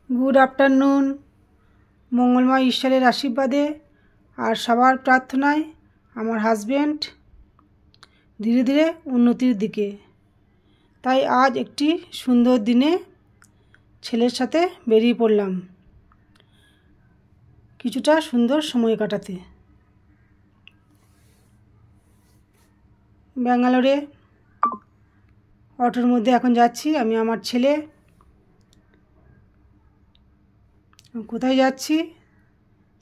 Good afternoon. মঙ্গলময় ঈশ্বরের আশীর্বাদে আর সবার প্রার্থনায় আমার হাজব্যান্ড ধীরে ধীরে উন্নতির দিকে। তাই আজ একটি সুন্দর দিনে ছেলের সাথে বেরিয়ে পড়লাম কিছুটা সুন্দর সময় কাটাতে। ব্যাঙ্গালোরে অটোর মধ্যে এখন যাচ্ছি আমি আমার ছেলে। কোথায় যাচ্ছি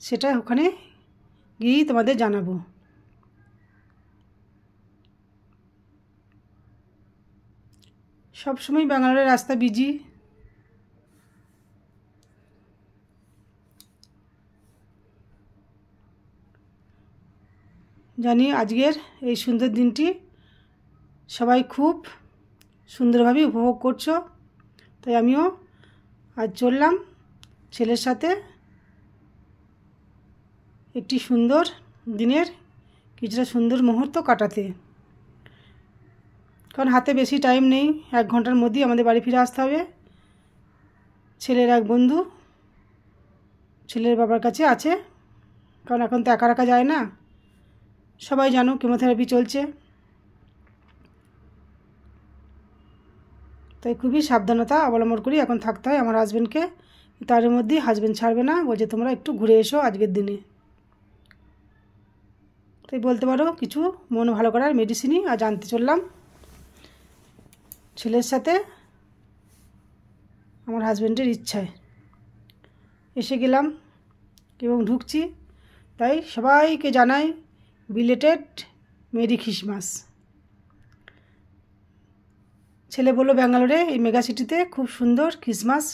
সেটা ওখানে গিয়েই তোমাদের জানাবো। সবসময় ব্যাঙ্গালোরের রাস্তা বিজি। জানি আজকের এই সুন্দর দিনটি সবাই খুব সুন্দরভাবে উপভোগ করছো, তাই আমিও আজ চললাম ছেলের সাথে একটি সুন্দর দিনের কিছুটা সুন্দর মুহূর্ত কাটাতে। কারণ হাতে বেশি টাইম নেই, 1 ঘন্টার মধ্যেই আমাদের বাড়ি ফিরে আসতে হবে। ছেলের এক বন্ধু ছেলের বাবার কাছে আছে, কারণ এখন তো একা রাখা যায় না। সবাই জানো কেমোথেরাপি চলছে, তাই খুবই সাবধানতা অবলম্বন করি এখন থাকতে হয় আমার হাজব্যান্ডকে। তার মধ্যেই হাজব্যান্ড ছাড়বে না, বলছে তোমরা একটু ঘুরে এসো আজকের দিনে। তাই বলতে পারো কিছু মন ভালো করার মেডিসিনই আজ আনতে চললাম ছেলের সাথে আমার হাজব্যান্ডের ইচ্ছায়। এসে গেলাম এবং ঢুকছি, তাই সবাইকে জানাই বিলেটেড মেরি ক্রিসমাস। ছেলে বললো ব্যাঙ্গালোরে এই মেগা সিটিতে খুব সুন্দর ক্রিসমাস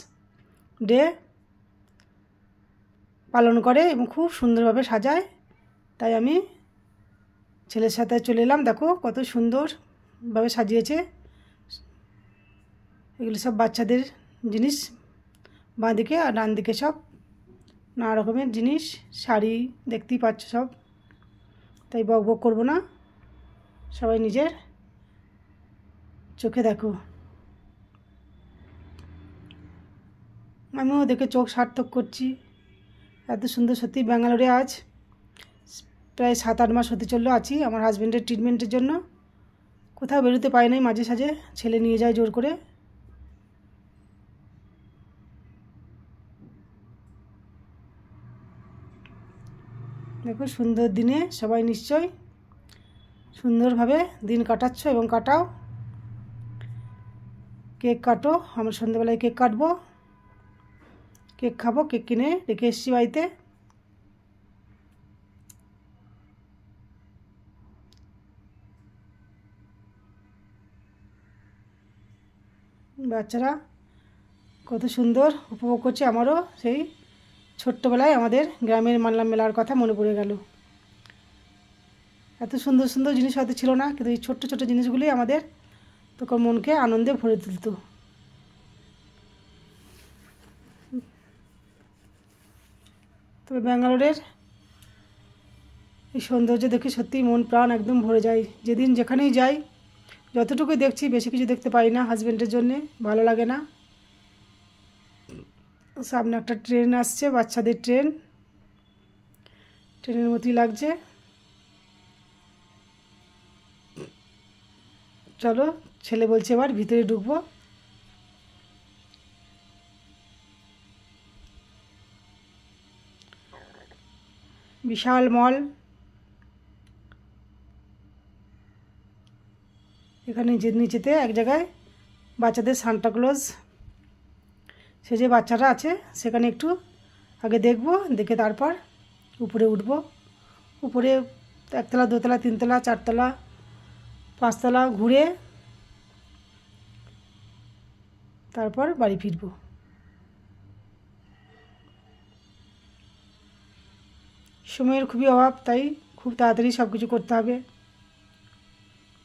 ডে পালন করে এবং খুব সুন্দরভাবে সাজায়। তাই আমি ছেলের সাথে চলে এলাম। দেখো কত সুন্দরভাবে সাজিয়েছে। এগুলো সব বাচ্চাদের জিনিস, বাঁ দিকে আর ডান দিকে সব নানা রকমের জিনিস, শাড়ি দেখতেই পাচ্ছ সব। তাই বক বক করবো না, সবাই নিজের চোখে দেখো। আমিও দেখে চোখ সার্থক করছি। এত সুন্দর সত্যি ব্যাঙ্গালোরে আজ প্রায় 7-8 মাস হতে চললো আছি আমার হাজব্যান্ডের ট্রিটমেন্টের জন্য। কোথাও বেরোতে পারি নাই, মাঝে সাঝে ছেলে নিয়ে যায় জোর করে। দেখো সুন্দর দিনে সবাই নিশ্চয় সুন্দরভাবে দিন কাটাচ্ছ এবং কাটাও। কেক কাটো, আমরা সন্ধ্যেবেলায় কেক কাটবো, কেক খাবো। কেক কিনে রেখে এসেছি বাড়িতে। বাচ্চারা কত সুন্দর উপভোগ করছে। আমারও সেই ছোট্টবেলায় আমাদের গ্রামের মানলাম মেলার কথা মনে পড়ে গেল। এত সুন্দর সুন্দর জিনিস হয়তো ছিল না, কিন্তু এই ছোট্ট ছোট্ট জিনিসগুলি আমাদের তখন মনকে আনন্দে ভরে তুলত। তবে ব্যাঙ্গালোরের এই সৌন্দর্য দেখে সত্যিই মন প্রাণ একদম ভরে যায়। যেদিন যেখানেই যাই যতটুকুই দেখছি, বেশি কিছু দেখতে পাই না হাজব্যান্ডের জন্যে, ভালো লাগে না। সামনে একটা ট্রেন আসছে, বাচ্চাদের ট্রেন, ট্রেনের মতোই লাগছে। চলো, ছেলে বলছে এবার ভিতরে ঢুকবো। বিশাল মল, এখানে নিচেতে এক জায়গায় বাচ্চাদের সান্টাক্লজ সে যে বাচ্চারা আছে সেখানে একটু আগে দেখব, দেখে তারপর উপরে উঠব। উপরে 1 তলা 2 তলা 3 তলা 4 তলা 5 তলা ঘুরে তারপর বাড়ি ফিরব। সময়ের খুবই অভাব, তাই খুব তাড়াতাড়ি সব কিছু করতে হবে।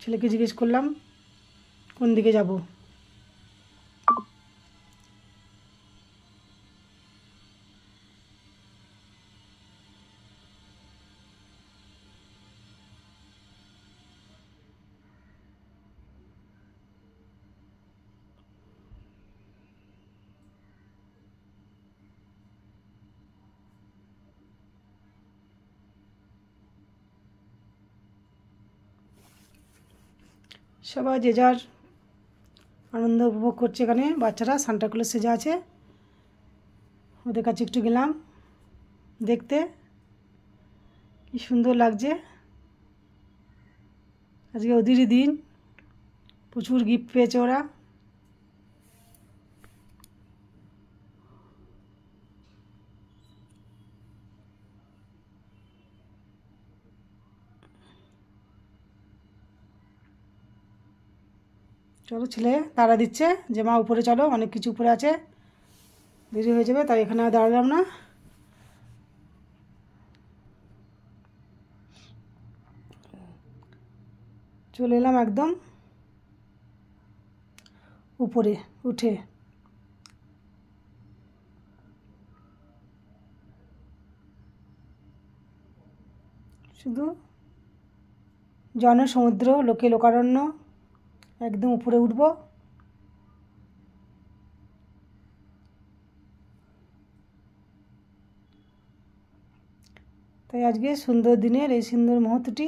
ছেলেকে জিজ্ঞেস করলাম কোন দিকে যাব। সবাই যে যার আনন্দ উপভোগ করছে। এখানে বাচ্চারা সান্টাক্লজ সেজে আছে, ওদের কাছে একটু গেলাম দেখতে, কি সুন্দর লাগছে। আজকে ওদেরই দিন, প্রচুর গিফট পেয়েছে ওরা। চলো, ছেলে তাড়া দিচ্ছে যে মা উপরে চলো, অনেক কিছু উপরে আছে, দেরি হয়ে যাবে, তাই এখানে আর দাঁড়ালাম না। চলে এলাম একদম উপরে উঠে। শুধু জনসমুদ্র, লোকে লোকারণ্য, একদম উপরে উঠব। তাই আজকে সুন্দর দিনের এই সুন্দর মুহূর্তটি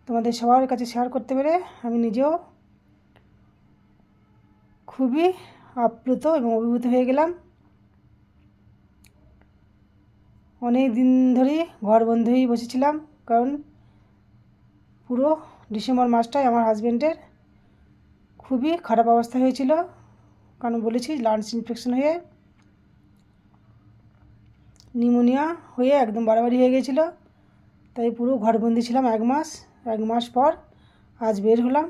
তোমাদের সবার কাছে শেয়ার করতে পেরে আমি নিজেও খুবই আপ্লুত এবং অভিভূত হয়ে গেলাম। অনেক দিন ধরেই ঘর বন্ধ হয়েই বসেছিলাম, কারণ পুরো ডিসেম্বর মাসটাই আমার হাজব্যান্ডের খুবই খারাপ অবস্থা হয়েছিল, কারণ বলেছি লাংস ইনফেকশন হয়ে, নিউমোনিয়া হয়ে একদম বাড়াবাড়ি হয়ে গিয়েছিলো। তাই পুরো ঘরবন্দি ছিলাম 1 মাস। 1 মাস পর আজ বের হলাম,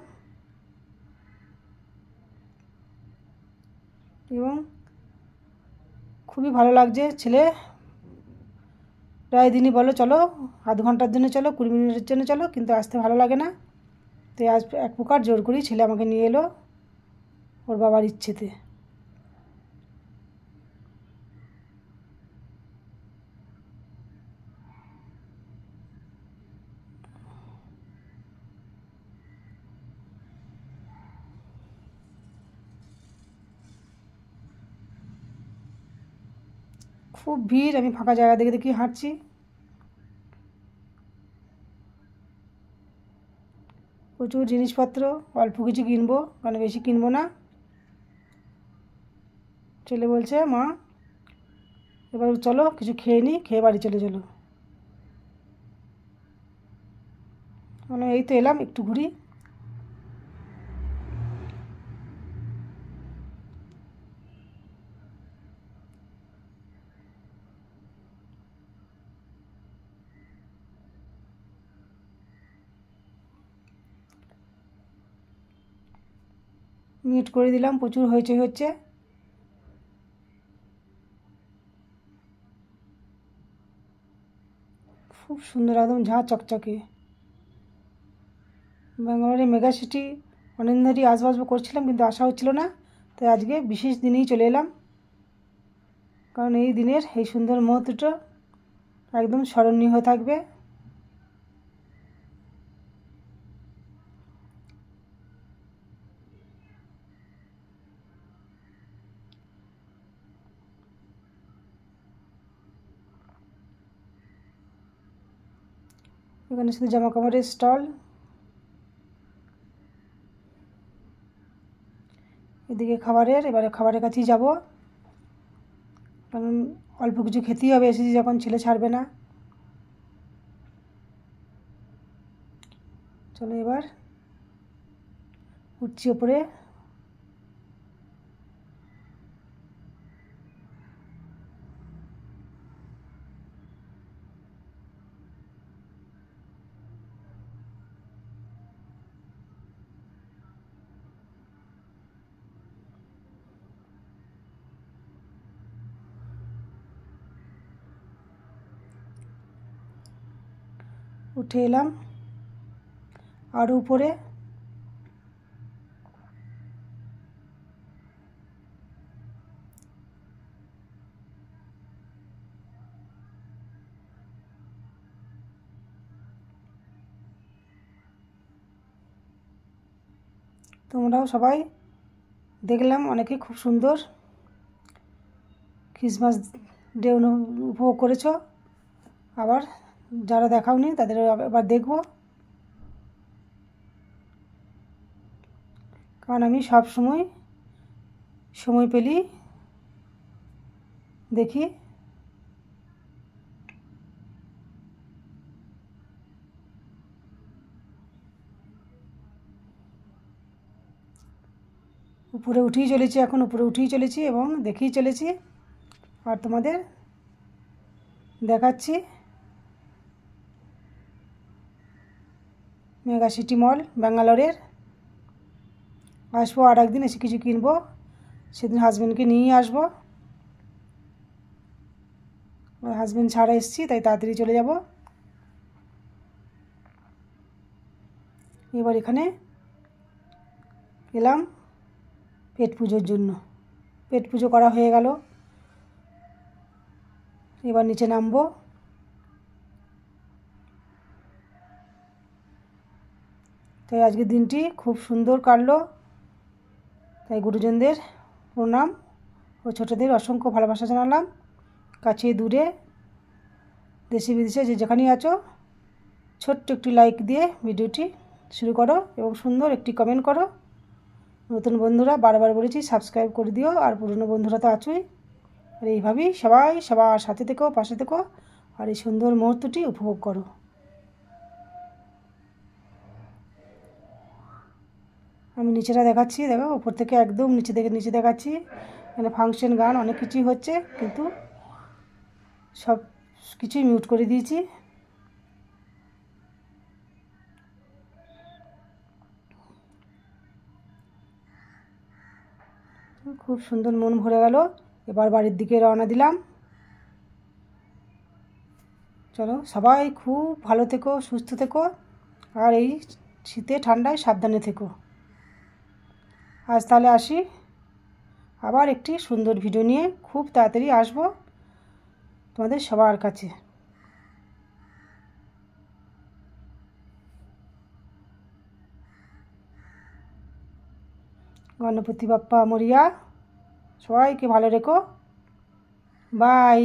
এবং খুবই ভালো লাগছে। ছেলে প্রায় দিনই বলো চলো, আধ ঘন্টার জন্য চলো, 20 মিনিটের জন্য চলো, কিন্তু আসতে ভালো লাগে না। তাই আজ এক প্রকার জোর করেই ছেলে আমাকে নিয়ে এলো ওর বাবার ইচ্ছেতে। খুব ভিড়, আমি ফাঁকা জায়গা দেখে দেখি হাঁটছি। প্রচুর জিনিসপত্র, অল্প কিছু কিনবো, কারণ বেশি কিনবো না। ছেলে বলছে মা এবার চলো কিছু খেয়ে নিই, খেয়ে বাড়ি চলে চলো। মানে এই তো এলাম, একটু ঘুরি। মিউট করে দিলাম, প্রচুর হইচই হচ্ছে। খুব সুন্দর, একদম ঝাঁ চকচকে। ব্যাঙ্গালোরে মেগা সিটি অনেকদিন ধরেই আসবো করছিলাম, কিন্তু আসা হচ্ছিল না। তাই আজকে বিশেষ দিনেই চলে এলাম, কারণ এই দিনের এই সুন্দর মুহূর্তটা একদম স্মরণীয় হয়ে থাকবে। এখানে শুধু জামা কাপড়ের স্টল, এদিকে খাবারের। এবারে খাবারের কাছেই যাব, কারণ অল্প কিছু খেতেই হবে, এসেছি যখন, ছেলে ছাড়বে না। চলো এবার উঠছি ওপরে। উঠে এলাম আরও উপরে। তোমরাও সবাই দেখলাম অনেকে খুব সুন্দর ক্রিসমাস ডে উপভোগ করেছো। আবার যারা দেখাওনি তাদের এবার দেখবো। কারণ আমি সব সময় পেলেই দেখি। উপরে উঠেই চলেছি, এখন উপরে উঠেই চলেছি এবং দেখেই চলেছি, আর তোমাদের দেখাচ্ছি। মেগা সিটি মল ব্যাঙ্গালোরের। আসবো আর একদিন, এসে কিছু কিনবো, সেদিন হাজব্যান্ডকে নিয়েই আসবো। হাজব্যান্ড ছাড়া এসেছি, তাই তাড়াতাড়ি চলে যাব। এবার এখানে এলাম পেট পুজোর জন্য। পেট পুজো করা হয়ে গেল, এবার নিচে নামবো। তাই আজকের দিনটি খুব সুন্দর কাটলো। তাই গুরুজনদের প্রণাম ও ছোটদের অসংখ্য ভালোবাসা জানালাম। কাছে দূরে দেশে বিদেশে যে যেখানেই আছো, ছোট্ট একটি লাইক দিয়ে ভিডিওটি শুরু করো এবং সুন্দর একটি কমেন্ট করো। নতুন বন্ধুরা বারবার বলেছি সাবস্ক্রাইব করে দিও, আর পুরনো বন্ধুরা তো আছোই। আর এইভাবেই সবাই সবার সাথে থেকো, পাশে থেকো, আর এই সুন্দর মুহূর্তটি উপভোগ করো। আমি নিচেটা দেখাচ্ছি, দেখো উপর থেকে একদম নিচে দেখাচ্ছি। এখানে ফাংশন, গান অনেক কিছুই হচ্ছে, কিন্তু সব কিছুই মিউট করে দিয়েছি। খুব সুন্দর, মন ভরে গেল। এবার বাড়ির দিকে রওনা দিলাম। চলো সবাই খুব ভালো থেকো, সুস্থ থেকো, আর এই শীতে ঠান্ডায় সাবধানে থেকো। আজ তাহলে আসি, আবার একটি সুন্দর ভিডিও নিয়ে খুব তাড়াতাড়ি আসবো তোমাদের সবার কাছে। গণপতি বাপ্পা মরিয়া। সবাইকে ভালো রেখো। বাই।